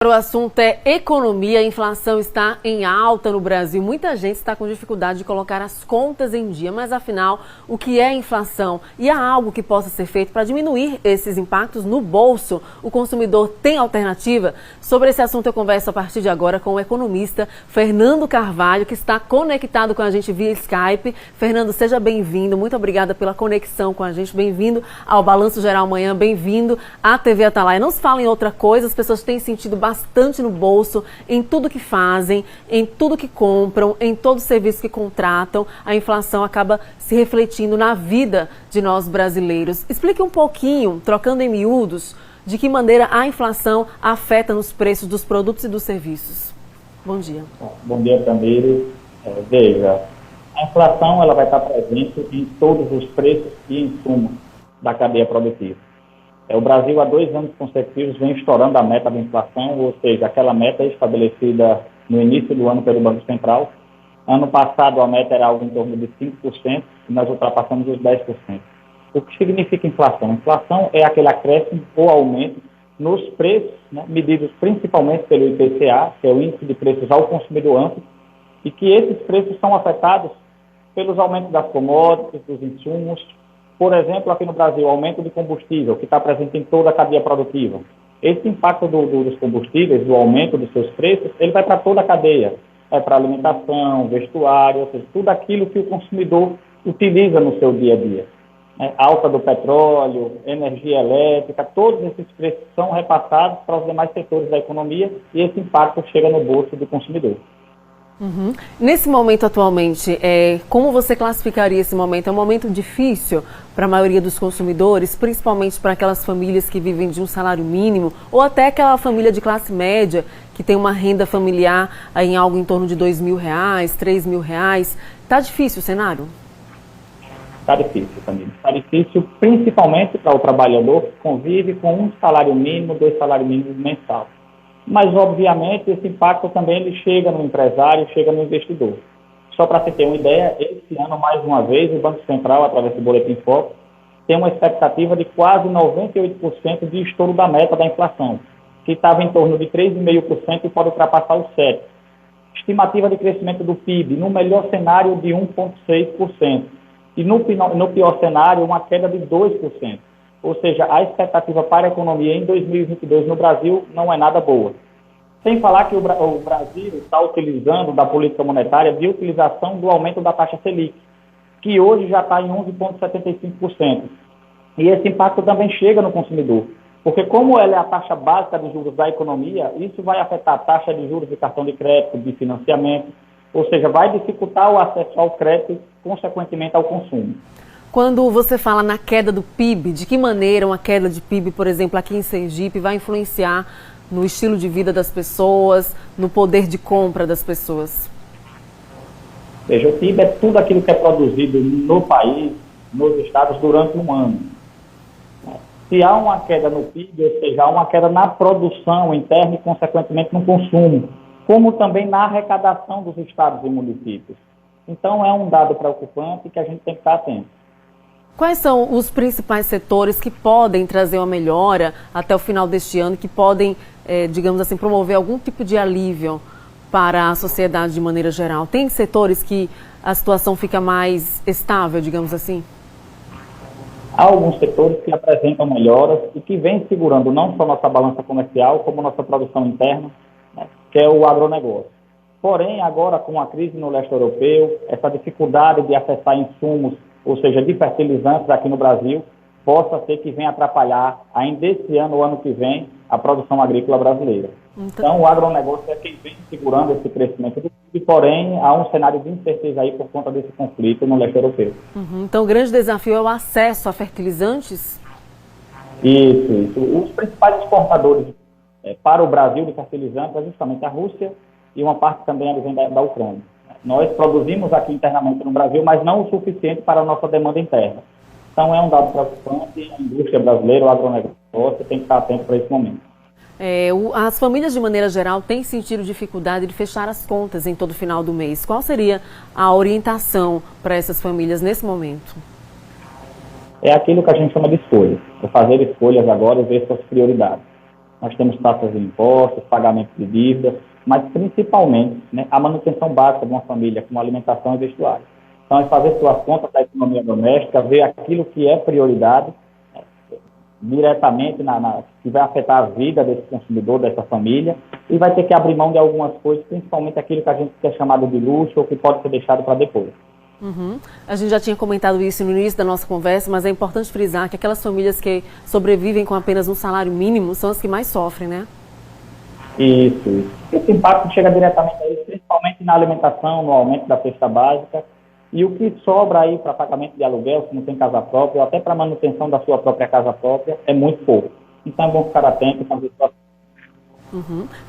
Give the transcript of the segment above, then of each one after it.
O assunto é economia. A inflação está em alta no Brasil. Muita gente está com dificuldade de colocar as contas em dia. Mas, afinal, o que é inflação? E há algo que possa ser feito para diminuir esses impactos no bolso? O consumidor tem alternativa? Sobre esse assunto eu converso a partir de agora com o economista Fernando Carvalho, que está conectado com a gente via Skype. Fernando, seja bem-vindo. Muito obrigada pela conexão com a gente. Bem-vindo ao Balanço Geral Amanhã. Bem-vindo à TV Atalaia. Não se fala em outra coisa. As pessoas têm sentido bastante no bolso, em tudo que fazem, em tudo que compram, em todo serviço que contratam. A inflação acaba se refletindo na vida de nós brasileiros. Explique um pouquinho, trocando em miúdos, de que maneira a inflação afeta nos preços dos produtos e dos serviços. Bom dia. Bom dia, Camille. Veja, a inflação ela vai estar presente em todos os preços e insumos da cadeia produtiva. O Brasil, há 2 anos consecutivos, vem estourando a meta da inflação, ou seja, aquela meta estabelecida no início do ano pelo Banco Central. Ano passado, a meta era algo em torno de 5%, e nós ultrapassamos os 10%. O que significa inflação? Inflação é aquele acréscimo ou aumento nos preços, medidos principalmente pelo IPCA, que é o Índice de Preços ao Consumidor Amplo, e que esses preços são afetados pelos aumentos das commodities, dos insumos. Por exemplo, aqui no Brasil, o aumento de combustível, que está presente em toda a cadeia produtiva. Esse impacto dos combustíveis, do aumento dos seus preços, ele vai para toda a cadeia. É para alimentação, vestuário, ou seja, tudo aquilo que o consumidor utiliza no seu dia a dia. Alta do petróleo, energia elétrica, todos esses preços são repassados para os demais setores da economia e esse impacto chega no bolso do consumidor. Uhum. Nesse momento atualmente, como você classificaria esse momento? É um momento difícil para a maioria dos consumidores, principalmente para aquelas famílias que vivem de um salário mínimo ou até aquela família de classe média que tem uma renda familiar em algo em torno de R$2.000, R$3.000. Está difícil o cenário? Está difícil, Camila. Está difícil principalmente para o trabalhador que convive com um salário mínimo, 2 salários mínimos mensal. Mas, obviamente, esse impacto também ele chega no empresário, chega no investidor. Só para você ter uma ideia, esse ano, mais uma vez, o Banco Central, através do Boletim Focus, tem uma expectativa de quase 98% de estouro da meta da inflação, que estava em torno de 3,5% e pode ultrapassar os 7%. Estimativa de crescimento do PIB, no melhor cenário, de 1,6%. E no pior cenário, uma queda de 2%. Ou seja, a expectativa para a economia em 2022 no Brasil não é nada boa. Sem falar que o Brasil está utilizando da política monetária de utilização do aumento da taxa Selic, que hoje já está em 11,75%. E esse impacto também chega no consumidor, porque como ela é a taxa básica de juros da economia, isso vai afetar a taxa de juros de cartão de crédito, de financiamento, ou seja, vai dificultar o acesso ao crédito, consequentemente ao consumo. Quando você fala na queda do PIB, de que maneira uma queda de PIB, por exemplo, aqui em Sergipe, vai influenciar no estilo de vida das pessoas, no poder de compra das pessoas? Veja, o PIB é tudo aquilo que é produzido no país, nos estados, durante um ano. Se há uma queda no PIB, ou seja, há uma queda na produção interna e, consequentemente, no consumo, como também na arrecadação dos estados e municípios. Então, é um dado preocupante que a gente tem que estar atento. Quais são os principais setores que podem trazer uma melhora até o final deste ano, que podem, digamos assim, promover algum tipo de alívio para a sociedade de maneira geral? Tem setores que a situação fica mais estável, digamos assim? Há alguns setores que apresentam melhoras e que vêm segurando não só nossa balança comercial, como nossa produção interna, que é o agronegócio. Porém, agora com a crise no leste europeu, essa dificuldade de acessar insumos, ou seja, de fertilizantes aqui no Brasil, possa ser que venha atrapalhar ainda esse ano ou ano que vem a produção agrícola brasileira. Então, o agronegócio é quem vem segurando esse crescimento do PIB, porém, há um cenário de incerteza aí por conta desse conflito no leste europeu. Então, o grande desafio é o acesso a fertilizantes? Isso. Os principais exportadores para o Brasil de fertilizantes é justamente a Rússia e uma parte também vem da Ucrânia. Nós produzimos aqui internamente no Brasil, mas não o suficiente para a nossa demanda interna. Então, é um dado preocupante. A indústria brasileira, o agronegócio, tem que estar atento para esse momento. As famílias, de maneira geral, têm sentido dificuldade de fechar as contas em todo final do mês. Qual seria a orientação para essas famílias nesse momento? É aquilo que a gente chama de escolha. É fazer escolhas agora e ver suas prioridades. nós temos taxas de impostos, pagamento de dívidas, mas principalmente, né, a manutenção básica de uma família, como alimentação e vestuário. Então, é fazer suas contas da economia doméstica, ver aquilo que é prioridade, né, diretamente, que vai afetar a vida desse consumidor, dessa família, e vai ter que abrir mão de algumas coisas, principalmente aquilo que a gente quer chamado de luxo ou que pode ser deixado para depois. Uhum. A gente já tinha comentado isso no início da nossa conversa, mas é importante frisar que aquelas famílias que sobrevivem com apenas um salário mínimo são as que mais sofrem, né? Isso. Esse impacto chega diretamente a isso, principalmente na alimentação, no aumento da cesta básica, e o que sobra aí para pagamento de aluguel, se não tem casa própria, ou até para manutenção da sua própria casa própria, é muito pouco. Então é bom ficar atento e fazer sua.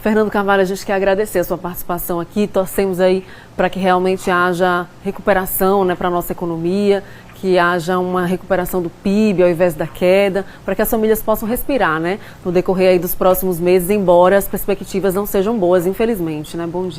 Fernando Carvalho, a gente quer agradecer a sua participação aqui, torcemos aí para que realmente haja recuperação, né, para a nossa economia, que haja uma recuperação do PIB ao invés da queda, para que as famílias possam respirar, né, no decorrer aí dos próximos meses, embora as perspectivas não sejam boas, infelizmente, né? Bom dia.